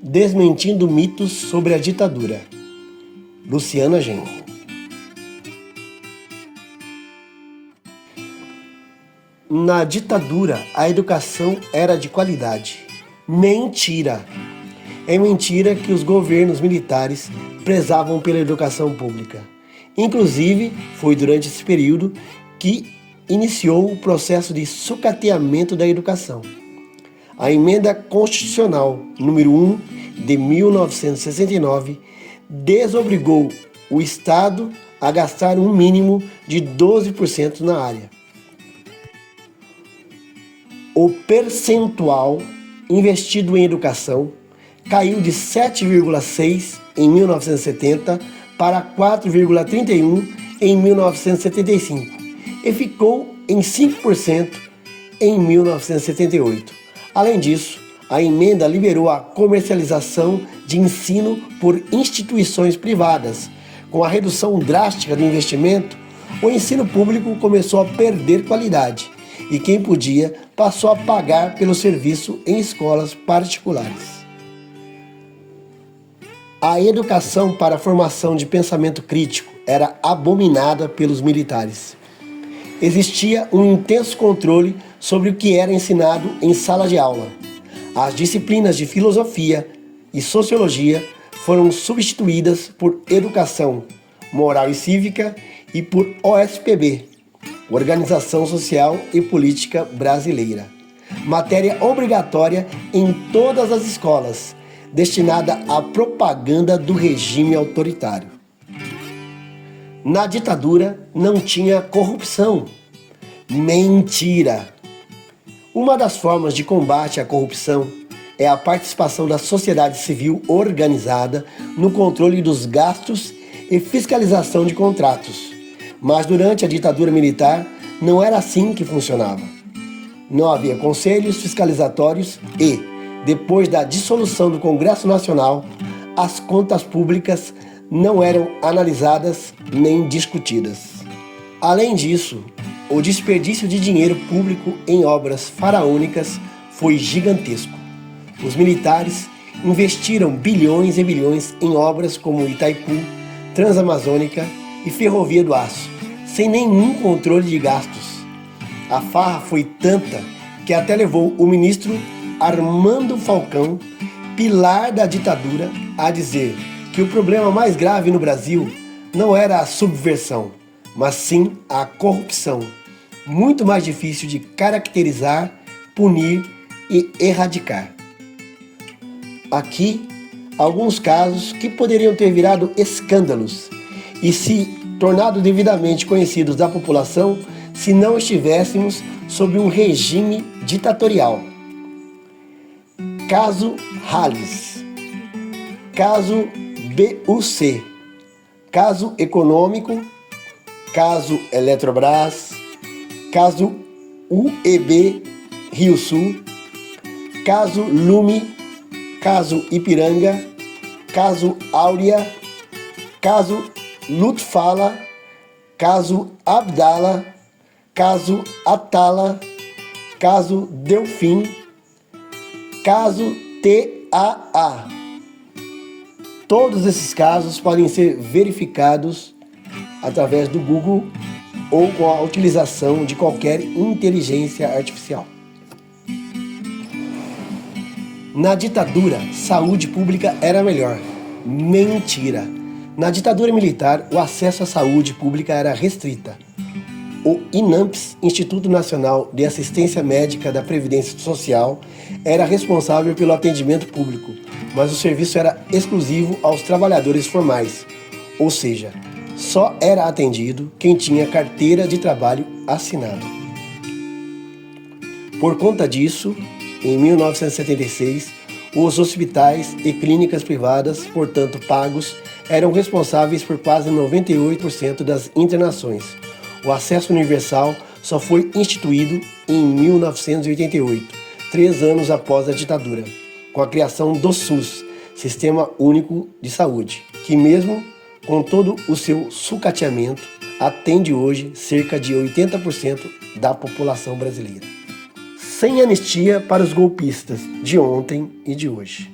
Desmentindo mitos sobre a ditadura. Luciana Genro. Na ditadura, a educação era de qualidade. Mentira! É mentira que os governos militares prezavam pela educação pública. Inclusive, foi durante esse período que iniciou o processo de sucateamento da educação. A Emenda Constitucional número 1 de 1969 desobrigou o Estado a gastar um mínimo de 12% na área. O percentual investido em educação caiu de 7,6% em 1970 para 4,31% em 1975 e ficou em 5% em 1978. Além disso, a emenda liberou a comercialização de ensino por instituições privadas. Com a redução drástica do investimento, o ensino público começou a perder qualidade e quem podia passou a pagar pelo serviço em escolas particulares. A educação para a formação de pensamento crítico era abominada pelos militares. Existia um intenso controle sobre o que era ensinado em sala de aula. As disciplinas de filosofia e sociologia foram substituídas por educação moral e cívica e por OSPB, Organização Social e Política Brasileira, matéria obrigatória em todas as escolas, destinada à propaganda do regime autoritário. Na ditadura não tinha corrupção. Mentira! Uma das formas de combate à corrupção é a participação da sociedade civil organizada no controle dos gastos e fiscalização de contratos. Mas durante a ditadura militar não era assim que funcionava. Não havia conselhos fiscalizatórios e, depois da dissolução do Congresso Nacional, as contas públicas não eram analisadas nem discutidas. Além disso, o desperdício de dinheiro público em obras faraônicas foi gigantesco. Os militares investiram bilhões e bilhões em obras como Itaipu, Transamazônica e Ferrovia do Aço, sem nenhum controle de gastos. A farra foi tanta que até levou o ministro Armando Falcão, pilar da ditadura, a dizer que o problema mais grave no Brasil não era a subversão, mas sim a corrupção, muito mais difícil de caracterizar, punir e erradicar. Aqui, alguns casos que poderiam ter virado escândalos e se tornado devidamente conhecidos da população se não estivéssemos sob um regime ditatorial. Caso Rales, caso BUC, caso Econômico, caso Eletrobras, caso UEB Rio Sul, caso Lume, caso Ipiranga, caso Áurea, caso Lutfala, caso Abdala, caso Atala, caso Delfim, caso TAA. Todos esses casos podem ser verificados através do Google ou com a utilização de qualquer inteligência artificial. Na ditadura, saúde pública era melhor. Mentira! Na ditadura militar, o acesso à saúde pública era restrita. O INAMPS, Instituto Nacional de Assistência Médica da Previdência Social, era responsável pelo atendimento público, mas o serviço era exclusivo aos trabalhadores formais, ou seja, só era atendido quem tinha carteira de trabalho assinada. Por conta disso, em 1976, os hospitais e clínicas privadas, portanto pagos, eram responsáveis por quase 98% das internações. O acesso universal só foi instituído em 1988, 3 anos após a ditadura, com a criação do SUS, Sistema Único de Saúde, que mesmo com todo o seu sucateamento, atende hoje cerca de 80% da população brasileira. Sem anistia para os golpistas de ontem e de hoje.